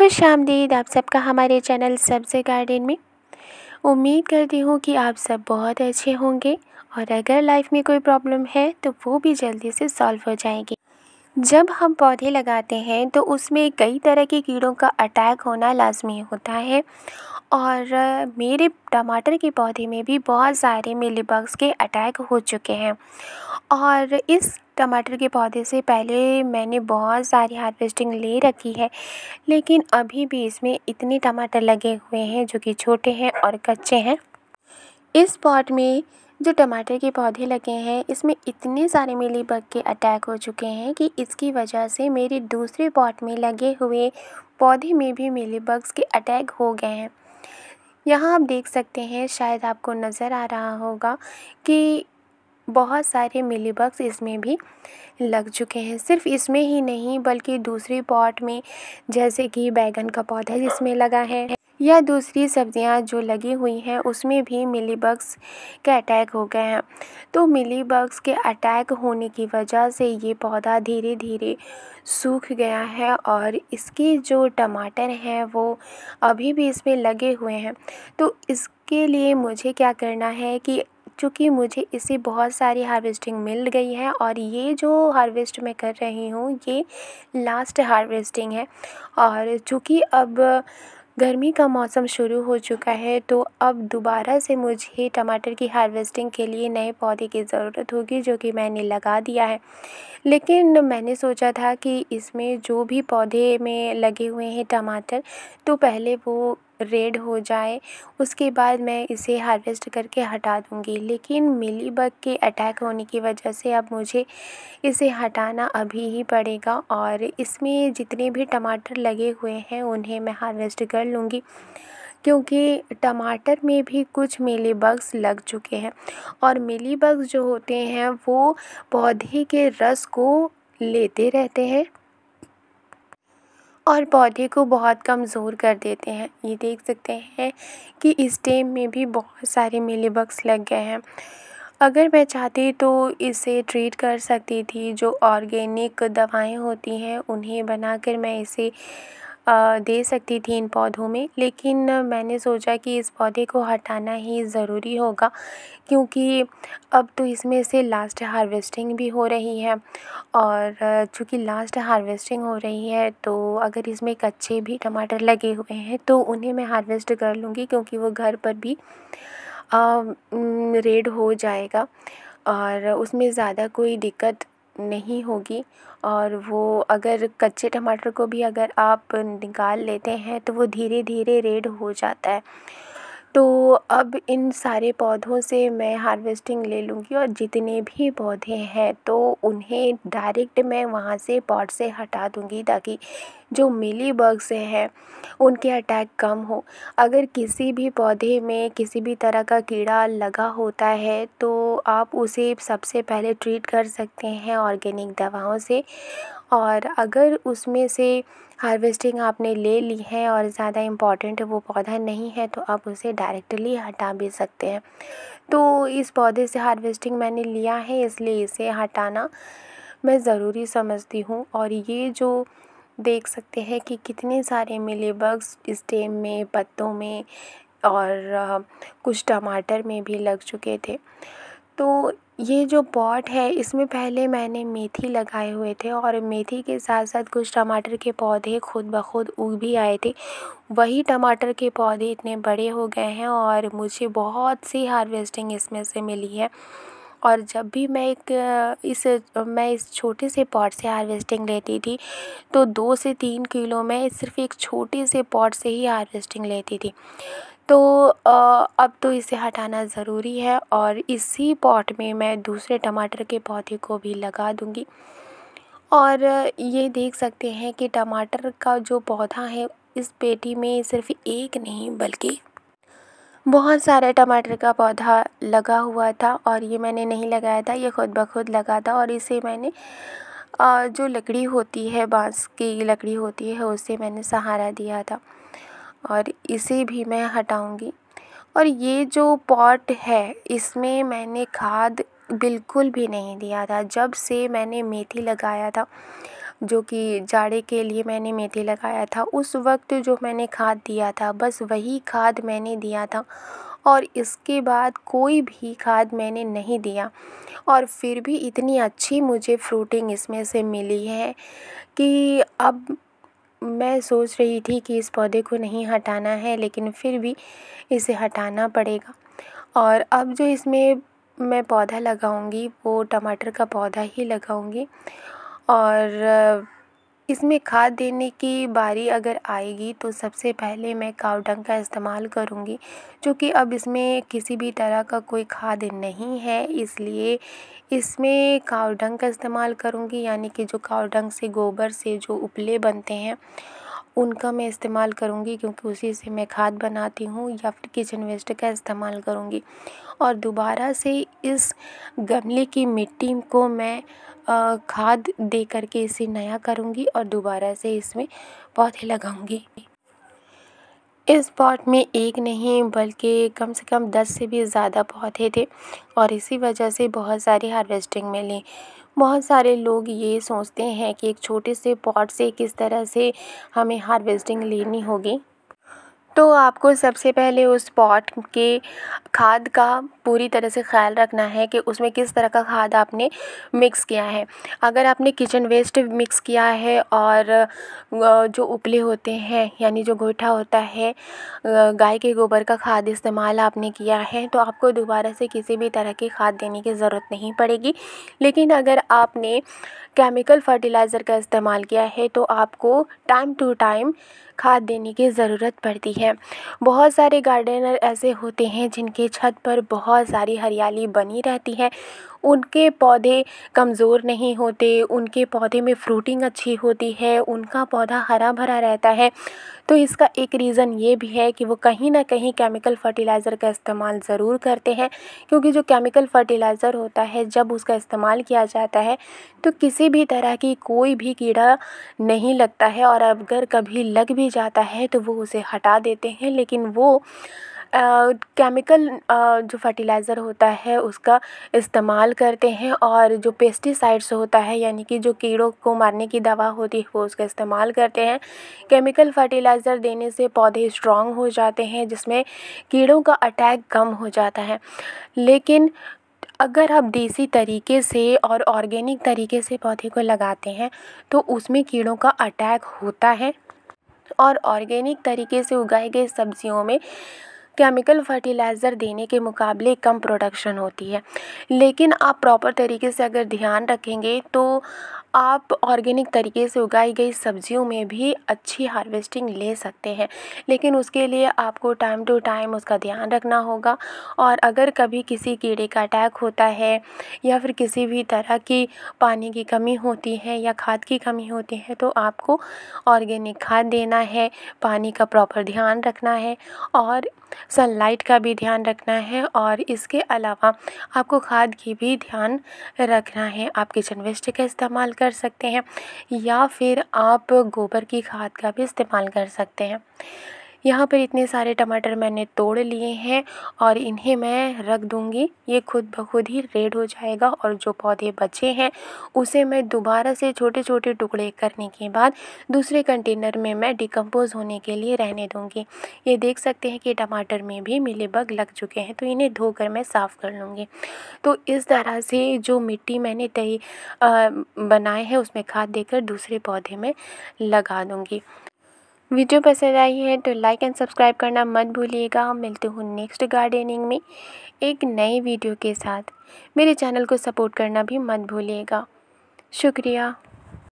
खुशामदीद आप सबका हमारे चैनल सब्ज़ गार्डन में। उम्मीद करती हूँ कि आप सब बहुत अच्छे होंगे और अगर लाइफ में कोई प्रॉब्लम है तो वो भी जल्दी से सॉल्व हो जाएगी। जब हम पौधे लगाते हैं तो उसमें कई तरह के कीड़ों का अटैक होना लाजमी होता है और मेरे टमाटर के पौधे में भी बहुत सारे मिलीबग्स के अटैक हो चुके हैं। और इस टमाटर के पौधे से पहले मैंने बहुत सारी हार्वेस्टिंग ले रखी है, लेकिन अभी भी इसमें इतने टमाटर लगे हुए हैं जो कि छोटे हैं और कच्चे हैं। इस पॉट में जो टमाटर के पौधे लगे हैं इसमें इतने सारे मिलीबग के अटैक हो चुके हैं कि इसकी वजह से मेरे दूसरे पॉट में लगे हुए पौधे में भी मिलीबग्स के अटैक हो गए हैं। यहाँ आप देख सकते हैं, शायद आपको नज़र आ रहा होगा कि बहुत सारे मिलीबग्स इसमें भी लग चुके हैं। सिर्फ इसमें ही नहीं बल्कि दूसरी पॉट में जैसे कि बैगन का पौधा जिसमें लगा है या दूसरी सब्जियां जो लगी हुई हैं उसमें भी मिलीबग्स के अटैक हो गए हैं। तो मिलीबग्स के अटैक होने की वजह से ये पौधा धीरे धीरे सूख गया है और इसके जो टमाटर हैं वो अभी भी इसमें लगे हुए हैं। तो इसके लिए मुझे क्या करना है कि चूँकि मुझे इससे बहुत सारी हार्वेस्टिंग मिल गई है और ये जो हार्वेस्ट मैं कर रही हूँ ये लास्ट हार्वेस्टिंग है। और चूँकि अब गर्मी का मौसम शुरू हो चुका है तो अब दोबारा से मुझे टमाटर की हार्वेस्टिंग के लिए नए पौधे की ज़रूरत होगी जो कि मैंने लगा दिया है। लेकिन मैंने सोचा था कि इसमें जो भी पौधे में लगे हुए हैं टमाटर तो पहले वो रेड हो जाए, उसके बाद मैं इसे हार्वेस्ट करके हटा दूँगी। लेकिन मिलीबग के अटैक होने की वजह से अब मुझे इसे हटाना अभी ही पड़ेगा और इसमें जितने भी टमाटर लगे हुए हैं उन्हें मैं हार्वेस्ट कर लूँगी, क्योंकि टमाटर में भी कुछ मिलीबग्स लग चुके हैं। और मिलीबग्स जो होते हैं वो पौधे के रस को लेते रहते हैं और पौधे को बहुत कमज़ोर कर देते हैं। ये देख सकते हैं कि इस स्टेम में भी बहुत सारे मिलीबग्स लग गए हैं। अगर मैं चाहती तो इसे ट्रीट कर सकती थी, जो ऑर्गेनिक दवाएं होती हैं उन्हें बनाकर मैं इसे दे सकती थी इन पौधों में। लेकिन मैंने सोचा कि इस पौधे को हटाना ही ज़रूरी होगा, क्योंकि अब तो इसमें से लास्ट हार्वेस्टिंग भी हो रही है और चूँकि लास्ट हार्वेस्टिंग हो रही है तो अगर इसमें कच्चे भी टमाटर लगे हुए हैं तो उन्हें मैं हार्वेस्ट कर लूँगी, क्योंकि वो घर पर भी रेड हो जाएगा और उसमें ज़्यादा कोई दिक्कत नहीं होगी। और वो अगर कच्चे टमाटर को भी अगर आप निकाल लेते हैं तो वो धीरे धीरे रेड हो जाता है। तो अब इन सारे पौधों से मैं हार्वेस्टिंग ले लूँगी और जितने भी पौधे हैं तो उन्हें डायरेक्ट मैं वहाँ से पॉट से हटा दूँगी, ताकि जो मिलीबग्स हैं उनके अटैक कम हो। अगर किसी भी पौधे में किसी भी तरह का कीड़ा लगा होता है तो आप उसे सबसे पहले ट्रीट कर सकते हैं ऑर्गेनिक दवाओं से। और अगर उसमें से हार्वेस्टिंग आपने ले ली है और ज़्यादा इम्पॉर्टेंट वो पौधा नहीं है तो आप उसे डायरेक्टली हटा भी सकते हैं। तो इस पौधे से हार्वेस्टिंग मैंने लिया है, इसलिए इसे हटाना मैं ज़रूरी समझती हूँ। और ये जो देख सकते हैं कि कितने सारे मिलीबग्स स्टेम में, पत्तों में और कुछ टमाटर में भी लग चुके थे। तो ये जो पॉट है इसमें पहले मैंने मेथी लगाए हुए थे और मेथी के साथ साथ कुछ टमाटर के पौधे खुद ब खुद उग भी आए थे। वही टमाटर के पौधे इतने बड़े हो गए हैं और मुझे बहुत सी हार्वेस्टिंग इसमें से मिली है। और जब भी मैं इस छोटे से पॉट से हार्वेस्टिंग लेती थी तो 2 से 3 किलो मैं सिर्फ एक छोटे से पॉट से ही हार्वेस्टिंग लेती थी। तो अब तो इसे हटाना ज़रूरी है और इसी पॉट में मैं दूसरे टमाटर के पौधे को भी लगा दूँगी। और ये देख सकते हैं कि टमाटर का जो पौधा है इस पेटी में सिर्फ एक नहीं बल्कि बहुत सारा टमाटर का पौधा लगा हुआ था और ये मैंने नहीं लगाया था, ये खुद ब खुद लगा था। और इसे मैंने जो लकड़ी होती है, बाँस की लकड़ी होती है, उससे मैंने सहारा दिया था और इसे भी मैं हटाऊँगी। और ये जो पॉट है इसमें मैंने खाद बिल्कुल भी नहीं दिया था। जब से मैंने मेथी लगाया था जो कि जाड़े के लिए मैंने मेथी लगाया था, उस वक्त जो मैंने खाद दिया था बस वही खाद मैंने दिया था और इसके बाद कोई भी खाद मैंने नहीं दिया। और फिर भी इतनी अच्छी मुझे फ्रूटिंग इसमें से मिली है कि अब मैं सोच रही थी कि इस पौधे को नहीं हटाना है, लेकिन फिर भी इसे हटाना पड़ेगा। और अब जो इसमें मैं पौधा लगाऊंगी वो टमाटर का पौधा ही लगाऊंगी। और इसमें खाद देने की बारी अगर आएगी तो सबसे पहले मैं काऊ डंग का इस्तेमाल करूंगी, क्योंकि अब इसमें किसी भी तरह का कोई खाद नहीं है, इसलिए इसमें काऊ डंग का इस्तेमाल करूंगी। यानी कि जो काऊ डंग से, गोबर से जो उपले बनते हैं उनका मैं इस्तेमाल करूंगी, क्योंकि उसी से मैं खाद बनाती हूँ, या फिर किचन वेस्ट का इस्तेमाल करूंगी। और दोबारा से इस गमले की मिट्टी को मैं खाद दे करके इसे नया करूंगी और दोबारा से इसमें पौधे लगाऊंगी। इस पॉट में एक नहीं बल्कि कम से कम 10 से भी ज़्यादा पौधे थे और इसी वजह से बहुत सारी हार्वेस्टिंग मिली। बहुत सारे लोग ये सोचते हैं कि एक छोटे से पॉट से किस तरह से हमें हार्वेस्टिंग लेनी होगी। तो आपको सबसे पहले उस पॉट के खाद का पूरी तरह से ख़्याल रखना है कि उसमें किस तरह का खाद आपने मिक्स किया है। अगर आपने किचन वेस्ट मिक्स किया है और जो उपले होते हैं यानी जो गोइठा होता है, गाय के गोबर का खाद इस्तेमाल आपने किया है, तो आपको दोबारा से किसी भी तरह की खाद देने की ज़रूरत नहीं पड़ेगी। लेकिन अगर आपने केमिकल फर्टिलाइज़र का इस्तेमाल किया है तो आपको टाइम टू टाइम खाद देने की ज़रूरत पड़ती है। बहुत सारे गार्डनर ऐसे होते हैं जिनके छत पर बहुत सारी हरियाली बनी रहती है, उनके पौधे कमज़ोर नहीं होते, उनके पौधे में फ्रूटिंग अच्छी होती है, उनका पौधा हरा भरा रहता है। तो इसका एक रीज़न ये भी है कि वो कहीं ना कहीं केमिकल फर्टिलाइज़र का इस्तेमाल ज़रूर करते हैं, क्योंकि जो केमिकल फर्टिलाइज़र होता है जब उसका इस्तेमाल किया जाता है तो किसी भी तरह की कोई भी कीड़ा नहीं लगता है, और अगर कभी लग भी जाता है तो वो उसे हटा देते हैं। लेकिन वो केमिकल जो फर्टिलाइज़र होता है उसका इस्तेमाल करते हैं, और जो पेस्टिसाइड्स होता है यानी कि जो कीड़ों को मारने की दवा होती है वो उसका इस्तेमाल करते हैं। केमिकल फर्टिलाइज़र देने से पौधे स्ट्रॉन्ग हो जाते हैं, जिसमें कीड़ों का अटैक कम हो जाता है। लेकिन अगर आप देसी तरीके से और ऑर्गेनिक तरीके से पौधे को लगाते हैं तो उसमें कीड़ों का अटैक होता है, और ऑर्गेनिक तरीके से उगाई गई सब्जियों में केमिकल फर्टिलाइज़र देने के मुकाबले कम प्रोडक्शन होती है। लेकिन आप प्रॉपर तरीके से अगर ध्यान रखेंगे तो आप ऑर्गेनिक तरीके से उगाई गई सब्जियों में भी अच्छी हार्वेस्टिंग ले सकते हैं। लेकिन उसके लिए आपको टाइम टू टाइम उसका ध्यान रखना होगा, और अगर कभी किसी कीड़े का अटैक होता है या फिर किसी भी तरह की पानी की कमी होती है या खाद की कमी होती है तो आपको ऑर्गेनिक खाद देना है, पानी का प्रॉपर ध्यान रखना है और सनलाइट का भी ध्यान रखना है। और इसके अलावा आपको खाद की भी ध्यान रखना है। आप किचन वेस्ट का इस्तेमाल कर सकते हैं या फिर आप गोबर की खाद का भी इस्तेमाल कर सकते हैं। यहाँ पर इतने सारे टमाटर मैंने तोड़ लिए हैं और इन्हें मैं रख दूँगी, ये खुद ब खुद ही रेड हो जाएगा। और जो पौधे बचे हैं उसे मैं दोबारा से छोटे छोटे टुकड़े करने के बाद दूसरे कंटेनर में मैं डिकम्पोज़ होने के लिए रहने दूँगी। ये देख सकते हैं कि टमाटर में भी मिलीबग लग चुके हैं, तो इन्हें धोकर मैं साफ़ कर लूँगी। तो इस तरह से जो मिट्टी मैंने बनाए हैं उसमें खाद देकर दूसरे पौधे में लगा दूँगी। वीडियो पसंद आई है तो लाइक एंड सब्सक्राइब करना मत भूलिएगा। मिलते हूँ नेक्स्ट गार्डनिंग में एक नई वीडियो के साथ। मेरे चैनल को सपोर्ट करना भी मत भूलिएगा। शुक्रिया।